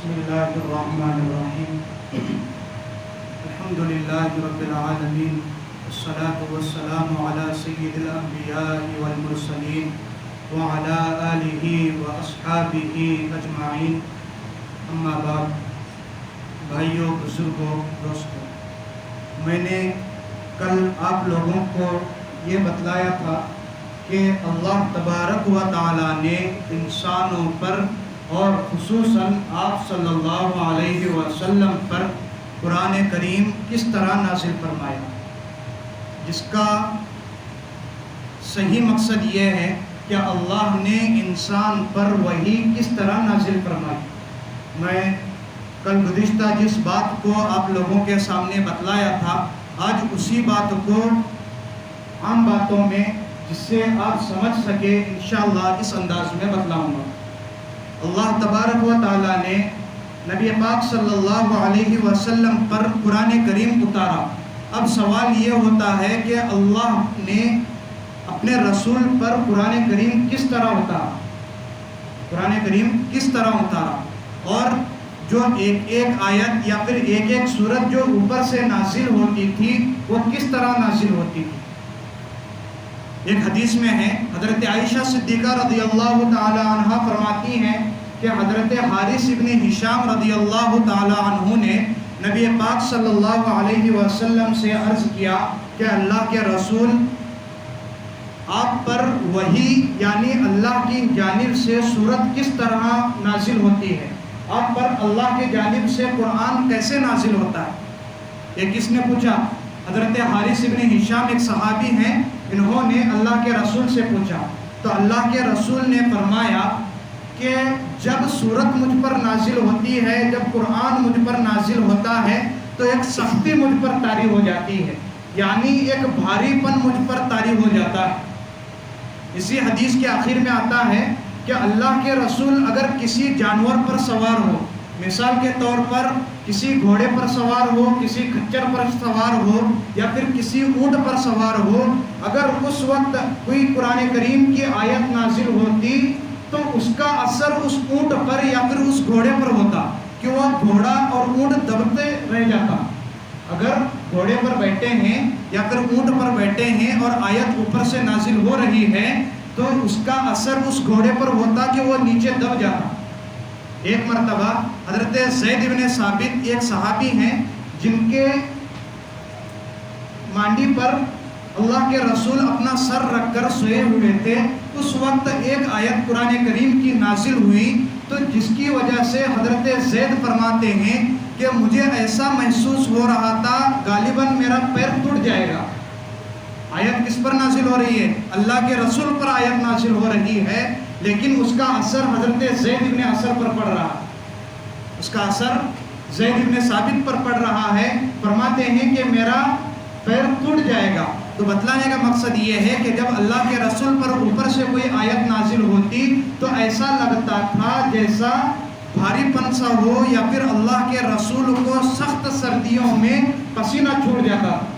بسم اللہ الرحمن الرحیم الحمد للہ رب العالمین والصلاة والسلام علی سید الانبیاء والمرسلین وعلی آلہ واصحابہ اجمعین، اما بعد۔ بھائیوں، بزرگوں، دوستوں، میں نے کل آپ لوگوں کو یہ بتلایا تھا کہ اللہ تبارک و تعالیٰ نے انسانوں پر اور خصوصاً آپ صلی اللہ علیہ وسلم پر قرآن کریم کس طرح نازل فرمایا، جس کا صحیح مقصد یہ ہے کہ اللہ نے انسان پر وحی کس طرح نازل فرمائی۔ میں کل گزشتہ جس بات کو آپ لوگوں کے سامنے بتلایا تھا، آج اسی بات کو عام باتوں میں جس سے آپ سمجھ سکے انشاءاللہ اس انداز میں بتلاؤں گا۔ اللہ تبارک و تعالیٰ نے نبی پاک صلی اللہ علیہ وسلم پر قرآن کریم اتارا۔ اب سوال یہ ہوتا ہے کہ اللہ نے اپنے رسول پر قرآن کریم کس طرح اتارا، قرآن کریم کس طرح اتارا، اور جو ایک ایک آیت یا پھر ایک ایک سورت جو اوپر سے نازل ہوتی تھی وہ کس طرح نازل ہوتی تھی۔ ایک حدیث میں ہے، حضرت عائشہ صدیقہ رضی اللہ تعالی عنہ فرماتی ہیں کہ حضرت حارث ابن ہشام رضی اللہ تعالی عنہ نے نبی پاک صلی اللہ علیہ وسلم سے عرض کیا کہ اللہ کے رسول، آپ پر وحی یعنی اللہ کی جانب سے سورت کس طرح نازل ہوتی ہے، آپ پر اللہ کی جانب سے قرآن کیسے نازل ہوتا ہے۔ یہ کس نے پوچھا؟ حضرت حارث ابن ہشام ایک صحابی ہیں، انہوں نے اللہ کے رسول سے پوچھا تو اللہ کے رسول نے فرمایا کہ جب سورت مجھ پر نازل ہوتی ہے، جب قرآن مجھ پر نازل ہوتا ہے تو ایک سختی مجھ پر طاری ہو جاتی ہے، یعنی ایک بھاری پن مجھ پر طاری ہو جاتا ہے۔ اسی حدیث کے آخر میں آتا ہے کہ اللہ کے رسول اگر کسی جانور پر سوار ہو، مثال کے طور پر کسی گھوڑے پر سوار ہو، کسی کھچر پر سوار ہو یا پھر کسی اونٹ پر سوار ہو، اگر اس وقت کوئی قرآن کریم کی آیت نازل ہوتی تو اس کا اثر اس اونٹ پر یا پھر اس گھوڑے پر ہوتا کہ وہ گھوڑا اور اونٹ دبتے رہ جاتا۔ اگر گھوڑے پر بیٹھے ہیں یا پھر اونٹ پر بیٹھے ہیں اور آیت اوپر سے نازل ہو رہی ہے تو اس کا اثر اس گھوڑے پر ہوتا کہ وہ نیچے دب جاتا۔ ایک مرتبہ حضرت زید بن ثابت ایک صحابی ہیں جن کے مانڈی پر اللہ کے رسول اپنا سر رکھ کر سوئے ہوئے تھے، اس وقت ایک آیت قرآن کریم کی نازل ہوئی تو جس کی وجہ سے حضرت زید فرماتے ہیں کہ مجھے ایسا محسوس ہو رہا تھا غالباً میرا پیر ٹوٹ جائے گا۔ آیت کس پر نازل ہو رہی ہے؟ اللہ کے رسول پر آیت نازل ہو رہی ہے، لیکن اس کا اثر حضرت زید بن اثر پر پڑ رہا ہے، اس کا اثر زید بن ثابت پر پڑ رہا ہے۔ فرماتے ہیں کہ میرا پیر ٹوٹ جائے گا۔ تو بتلانے کا مقصد یہ ہے کہ جب اللہ کے رسول پر اوپر سے کوئی آیت نازل ہوتی تو ایسا لگتا تھا جیسا بھاری پن سا ہو، یا پھر اللہ کے رسول کو سخت سردیوں میں پسینہ چھوٹ جاتا تھا،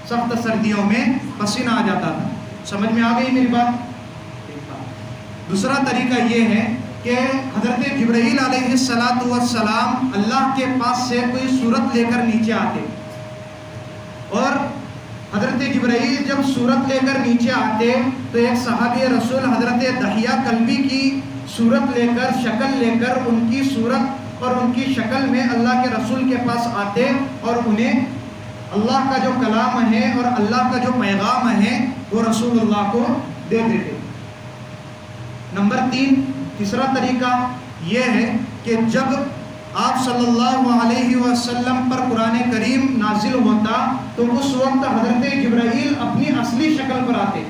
سخت سردیوں میں پسینہ آ جاتا تھا۔ سمجھ میں آ گئی میری بات؟ دوسرا طریقہ یہ ہے کہ حضرت جبرائیل علیہ السلام اللہ کے پاس سے کوئی سورت لے کر نیچے آتے، اور حضرت جبرائیل جب سورت لے کر نیچے آتے تو ایک صحابی رسول حضرت دحیہ کلبی کی سورت لے کر، شکل لے کر، ان کی سورت اور ان کی شکل میں اللہ کے رسول کے پاس آتے اور انہیں اللہ کا جو کلام ہے اور اللہ کا جو پیغام ہے وہ رسول اللہ کو دے دیتے۔ نمبر 3، تیسرا طریقہ یہ ہے کہ جب آپ صلی اللہ علیہ وسلم پر قرآن کریم نازل ہوتا تو اس وقت حضرت جبرائیل اپنی اصلی شکل پر آتے۔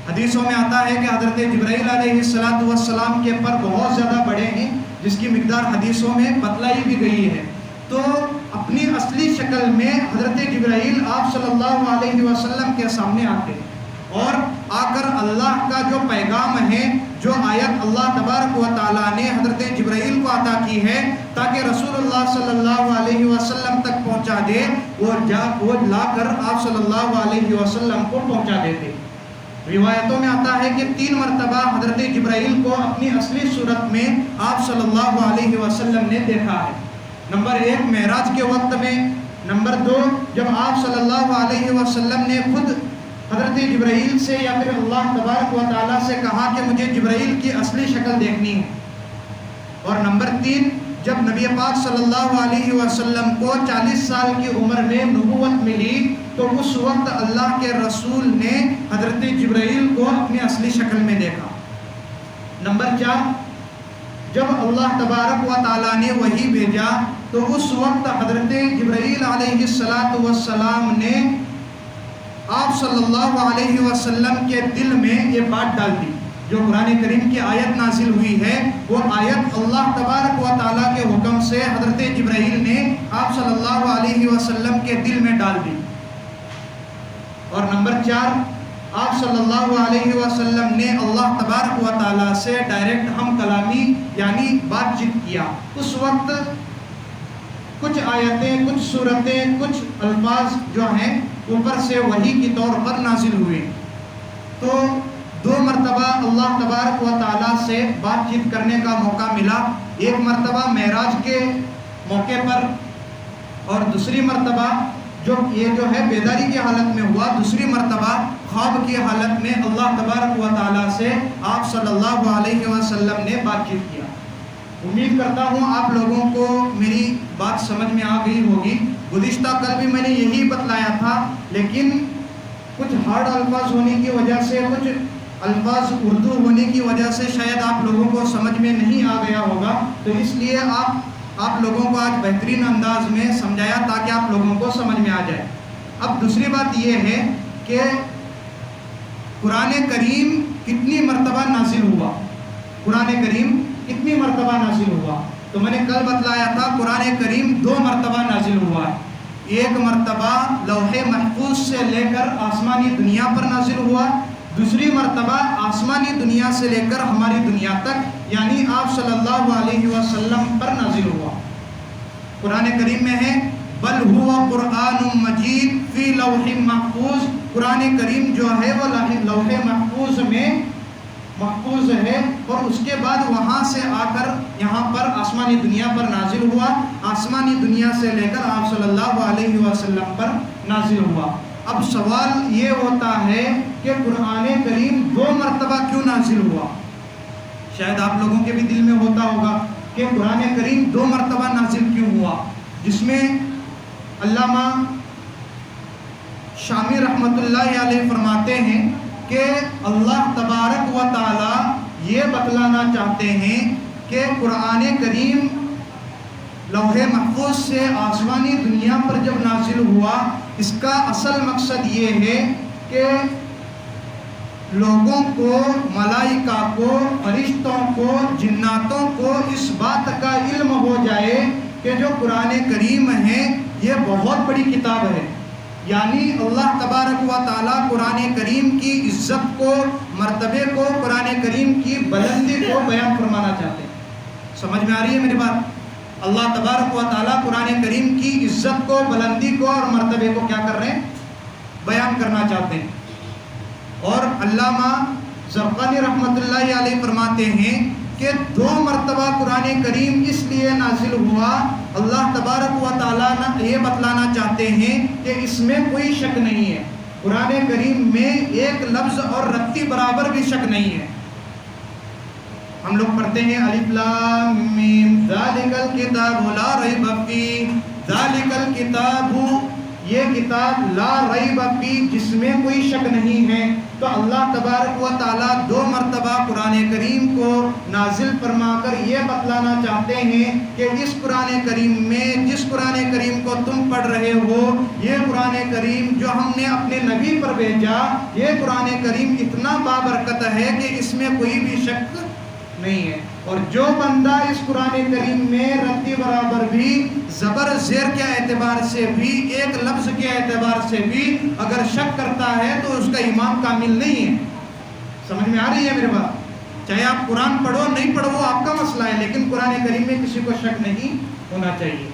حدیثوں میں آتا ہے کہ حضرت جبرائیل علیہ السلام کے پر بہت زیادہ بڑے ہیں، جس کی مقدار حدیثوں میں بتلائی بھی گئی ہے۔ تو اپنی اصلی شکل میں حضرت جبرائیل آپ صلی اللہ علیہ وسلم کے سامنے آتے اور آ کر اللہ کا جو پیغام ہے، جو آیت اللہ تبارک و تعالیٰ نے حضرت جبرائیل کو عطا کی ہے تاکہ رسول اللہ صلی اللہ علیہ وسلم تک پہنچا دے، وہ لا کر آپ صلی اللہ علیہ وسلم کو پہنچا دیتے۔ روایتوں میں آتا ہے کہ 3 مرتبہ حضرت جبرائیل کو اپنی اصلی صورت میں آپ صلی اللہ علیہ وسلم نے دیکھا ہے۔ نمبر 1 معراج کے وقت میں، نمبر 2 جب آپ صلی اللہ علیہ وسلم نے خود حضرت جبرائیل سے یا پھر اللہ تبارک و تعالیٰ سے کہا کہ مجھے جبرائیل کی اصلی شکل دیکھنی ہے، اور نمبر 3 جب نبی پاک صلی اللہ علیہ وسلم کو 40 سال کی عمر میں نبوت ملی تو اس وقت اللہ کے رسول نے حضرت جبرائیل کو اپنی اصلی شکل میں دیکھا۔ نمبر 4 جب اللہ تبارک و تعالیٰ نے وحی بھیجا تو اس وقت حضرت جبرائیل علیہ السلام نے آپ صلی اللہ علیہ وسلم کے دل میں یہ بات ڈال دی۔ جو قرآن کریم کی آیت نازل ہوئی ہے وہ آیت اللہ تبارک و تعالیٰ کے حکم سے حضرت جبرائیل نے آپ صلی اللہ علیہ وسلم کے دل میں ڈال دی۔ اور نمبر 4 آپ صلی اللہ علیہ وسلم نے اللہ تبارک و تعالیٰ سے ڈائریکٹ ہم کلامی یعنی بات چیت کیا۔ اس وقت کچھ آیتیں، کچھ صورتیں، کچھ الفاظ جو ہیں اوپر سے وحی کی طور پر نازل ہوئے۔ تو 2 مرتبہ اللہ تبارک و تعالیٰ سے بات چیت کرنے کا موقع ملا، ایک مرتبہ معراج کے موقع پر، اور دوسری مرتبہ یہ جو ہے بیداری کی حالت میں ہوا، دوسری مرتبہ خواب کی حالت میں اللہ تبارک و تعالیٰ سے آپ صلی اللہ علیہ وسلم نے بات چیت کیا۔ امید کرتا ہوں آپ لوگوں کو میری بات سمجھ میں آ گئی ہوگی۔ گزشتہ کل بھی میں نے یہی بتلایا تھا، لیکن کچھ ہارڈ الفاظ ہونے کی وجہ سے، کچھ الفاظ اردو ہونے کی وجہ سے شاید آپ لوگوں کو سمجھ میں نہیں آ گیا ہوگا، تو اس لیے آپ لوگوں کو آج بہترین انداز میں سمجھایا تاکہ آپ لوگوں کو سمجھ میں آ جائے۔ اب دوسری بات یہ ہے کہ قرآن کریم کتنی مرتبہ نازل ہوا، قرآن کریم کتنی مرتبہ نازل ہوا؟ تو میں نے کل بتلایا تھا قرآن کریم 2 مرتبہ نازل ہوا ہے۔ ایک مرتبہ لوح محفوظ سے لے کر آسمانی دنیا پر نازل ہوا، دوسری مرتبہ آسمانی دنیا سے لے کر ہماری دنیا تک یعنی آپ صلی اللہ علیہ وسلم پر نازل ہوا۔ قرآن کریم میں ہے بل ہوا قرآن مجید فی لوح محفوظ، قرآن کریم جو ہے وہ لوح محفوظ میں محفوظ ہے، اور اس کے بعد وہاں سے آ کر یہاں پر آسمانی دنیا پر نازل ہوا، آسمانی دنیا سے لے کر آپ صلی اللہ علیہ وسلم پر نازل ہوا۔ اب سوال یہ ہوتا ہے کہ قرآن کریم 2 مرتبہ کیوں نازل ہوا؟ شاید آپ لوگوں کے بھی دل میں ہوتا ہوگا کہ قرآن کریم 2 مرتبہ نازل کیوں ہوا، جس میں علامہ شامی رحمۃ اللہ علیہ فرماتے ہیں کہ اللہ تبارک و تعالی یہ بتلانا چاہتے ہیں کہ قرآن کریم لوح محفوظ سے آسمانی دنیا پر جب نازل ہوا، اس کا اصل مقصد یہ ہے کہ لوگوں کو، ملائکہ کو، فرشتوں کو، جناتوں کو اس بات کا علم ہو جائے کہ جو قرآن کریم ہے یہ بہت بڑی کتاب ہے۔ یعنی اللہ تبارک و تعالیٰ قرآن کریم کی عزت کو، مرتبے کو، قرآن کریم کی بلندی کو بیان فرمانا چاہتے ہیں۔ سمجھ میں آ رہی ہے میری بات؟ اللہ تبارک و تعالیٰ قرآن کریم کی عزت کو، بلندی کو اور مرتبے کو کیا کر رہے ہیں؟ بیان کرنا چاہتے ہیں۔ اور علامہ زرقانی رحمۃ اللہ علیہ فرماتے ہیں کہ 2 مرتبہ قرآن کریم اس لیے نازل ہوا، اللہ تبارک و تعالیٰ یہ بتلانا چاہتے ہیں کہ اس میں کوئی شک نہیں ہے، قرآن کریم میں ایک لفظ اور رتی برابر بھی شک نہیں ہے۔ ہم لوگ پڑھتے ہیں الف لام میم ذالک الکتاب لا ریب فیہ، ذالک الکتاب یہ کتاب لا ریب فیہ جس میں کوئی شک نہیں ہے۔ تو اللہ تبارک و تعالیٰ 2 مرتبہ قرآن کریم کو نازل فرما کر یہ بتلانا چاہتے ہیں کہ اس قرآن کریم میں، جس قرآن کریم کو تم پڑھ رہے ہو، یہ قرآن کریم جو ہم نے اپنے نبی پر بھیجا، یہ قرآن کریم اتنا بابرکت ہے کہ اس میں کوئی بھی شک نہیں ہے۔ اور جو بندہ اس قرآن کریم میں رتی برابر بھی، زبر زیر کے اعتبار سے بھی، ایک لفظ کے اعتبار سے بھی اگر شک کرتا ہے تو اس کا ایمان کامل نہیں ہے۔ سمجھ میں آ رہی ہے میرے بات؟ چاہے آپ قرآن پڑھو نہیں پڑھو وہ آپ کا مسئلہ ہے، لیکن قرآن کریم میں کسی کو شک نہیں ہونا چاہیے۔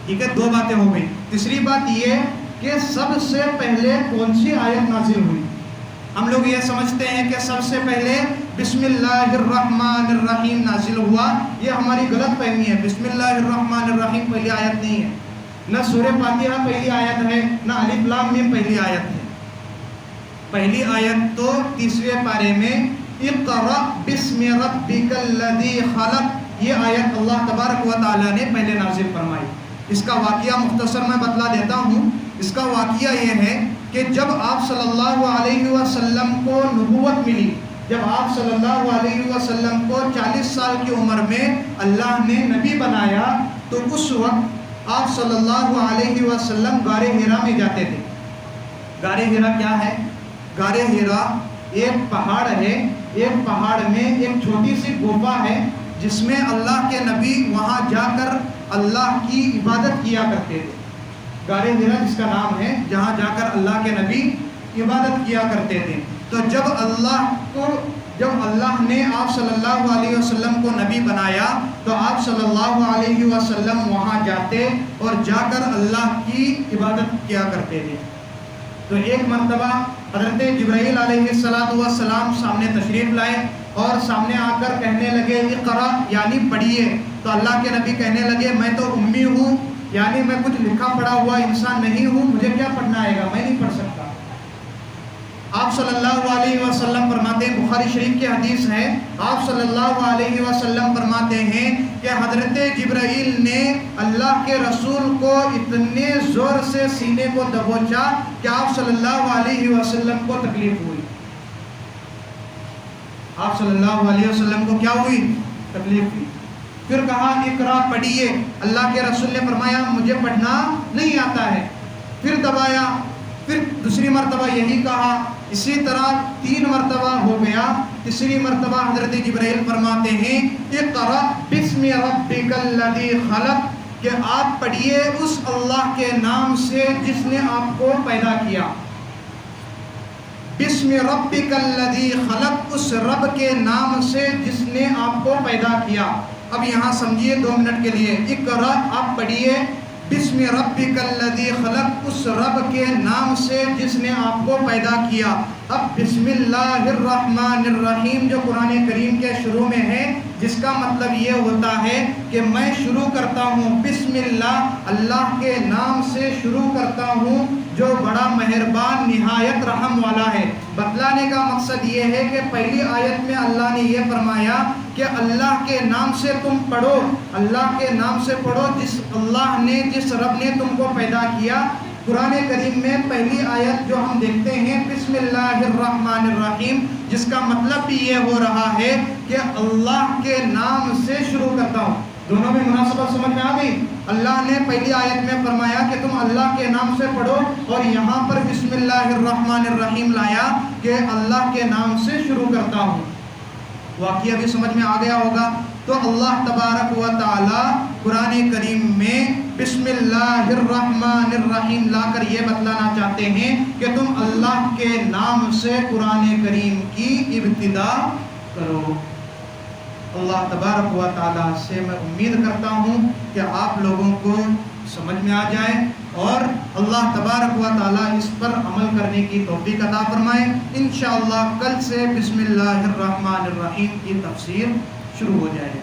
ٹھیک ہے، 2 باتیں ہو گئی۔ تیسری بات یہ کہ سب سے پہلے کون سی آیت نازل ہوئی؟ ہم لوگ یہ سمجھتے ہیں کہ سب سے پہلے بسم اللہ الرحمن الرحیم نازل ہوا. یہ ہماری غلط فہمی ہے. بسم اللہ الرحمن الرحیم پہلی آیت نہیں ہے، نہ سورہ فاتحہ پہلی آیت ہے، نہ الف لام میم پہلی آیت ہے. پہلی آیت تو 30ویں پارے میں اقرأ بسم ربک الذی خلق، یہ آیت اللہ تبارک و تعالیٰ نے پہلے نازل فرمائی. اس کا واقعہ مختصر میں بتلا دیتا ہوں. اس کا واقعہ یہ ہے کہ جب آپ صلی اللہ علیہ وسلم کو نبوت ملی، جب آپ صلی اللہ علیہ وسلم کو 40 سال کی عمر میں اللہ نے نبی بنایا، تو اس وقت آپ صلی اللہ علیہ وسلم غار حرا میں جاتے تھے. غار حرا کیا ہے؟ غار حرا ایک پہاڑ ہے. ایک پہاڑ میں ایک چھوٹی سی گفا ہے جس میں اللہ کے نبی وہاں جا کر اللہ کی عبادت کیا کرتے تھے. غار حرا جس کا نام ہے، جہاں جا کر اللہ کے نبی عبادت کیا کرتے تھے. تو جب اللہ نے آپ صلی اللہ علیہ وسلم کو نبی بنایا تو آپ صلی اللہ علیہ وسلم وہاں جاتے اور جا کر اللہ کی عبادت کیا کرتے تھے. تو ایک مرتبہ حضرت جبرائیل علیہ السلام سامنے تشریف لائے اور سامنے آ کر کہنے لگے اقرا، یعنی پڑھیے. تو اللہ کے نبی کہنے لگے میں تو امی ہوں، یعنی میں کچھ لکھا پڑھا ہوا انسان نہیں ہوں، مجھے کیا پڑھنا آئے گا، میں نہیں پڑھ سکتا. آپ صلی اللہ علیہ وسلم فرماتے ہیں، بخاری شریف کی حدیث ہے، آپ صلی اللہ علیہ وسلم فرماتے ہیں کہ حضرت جبرائیل نے اللہ کے رسول کو اتنے زور سے سینے کو دبوچا کہ آپ صلی اللہ علیہ وسلم کو تکلیف ہوئی. آپ صلی اللہ علیہ وسلم کو کیا ہوئی؟ تکلیف ہوئی. پھر کہا اقرا، پڑھیے. اللہ کے رسول نے فرمایا مجھے پڑھنا نہیں آتا ہے. پھر دبایا، پھر دوسری مرتبہ یہی کہا. اسی طرح 3 مرتبہ ہو گیا. تیسری مرتبہ حضرت جبرائیل فرماتے ہیں اقرأ بسم ربک الذی خلق، کہ آپ پڑھیے اس اللہ کے نام سے جس نے آپ کو پیدا کیا. بسم ربک الذی خلق، اس رب کے نام سے جس نے آپ کو پیدا کیا. اب یہاں سمجھیے 2 منٹ کے لیے. اقرأ، آپ پڑھیے، بسم ربک الذی خلق، اس رب کے نام سے جس نے آپ کو پیدا کیا. اب بسم اللہ الرحمن الرحیم جو قرآن کریم کے شروع میں ہے، جس کا مطلب یہ ہوتا ہے کہ میں شروع کرتا ہوں بسم اللہ، اللہ کے نام سے شروع کرتا ہوں جو بڑا مہربان نہایت رحم والا ہے. بتلانے کا مقصد یہ ہے کہ پہلی آیت میں اللہ نے یہ فرمایا کہ اللہ کے نام سے تم پڑھو، اللہ کے نام سے پڑھو جس اللہ نے، جس رب نے تم کو پیدا کیا. قرآن کریم میں پہلی آیت جو ہم دیکھتے ہیں بسم اللہ الرحمن الرحیم، جس کا مطلب بھی یہ ہو رہا ہے کہ اللہ کے نام سے شروع کرتا ہوں. دونوں میں مناسبت سمجھ میں آ گئی. اللہ نے پہلی آیت میں فرمایا کہ تم اللہ کے نام سے پڑھو، اور یہاں پر بسم اللہ الرحمن الرحیم لایا کہ اللہ کے نام سے شروع کرتا ہوں. واقعہ بھی سمجھ میں آ گیا ہوگا. تو اللہ تبارک و تعالی قرآن کریم میں بسم اللہ الرحمن الرحیم لا کر یہ بتلانا چاہتے ہیں کہ تم اللہ کے نام سے قرآن کریم کی ابتدا کرو. اللہ تبارک و تعالی سے میں امید کرتا ہوں کہ آپ لوگوں کو سمجھ میں آ جائے اور اللہ تبارک و تعالی اس پر عمل کرنے کی توفیق عطا فرمائے. انشاءاللہ کل سے بسم اللہ الرحمن الرحیم کی تفسیر شروع ہو جائے.